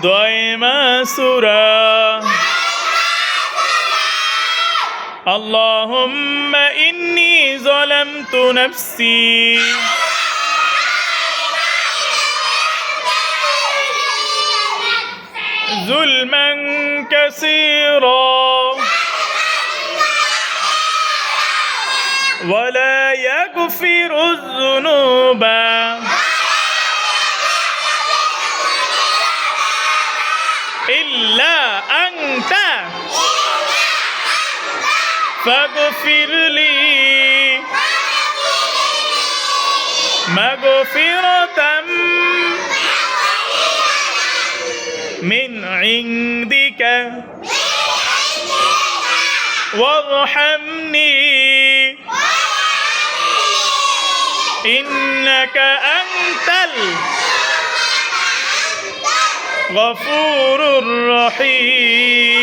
দয়মা সূরা আল্লাহুম্মা ইন্নী যালামতু নাফসি যুলমান কাসীরা ولا يغفر الذنوب إلا أنت فاغفر لي مغفرة من عندك وارحمني إنك أنت الغفور الرحيم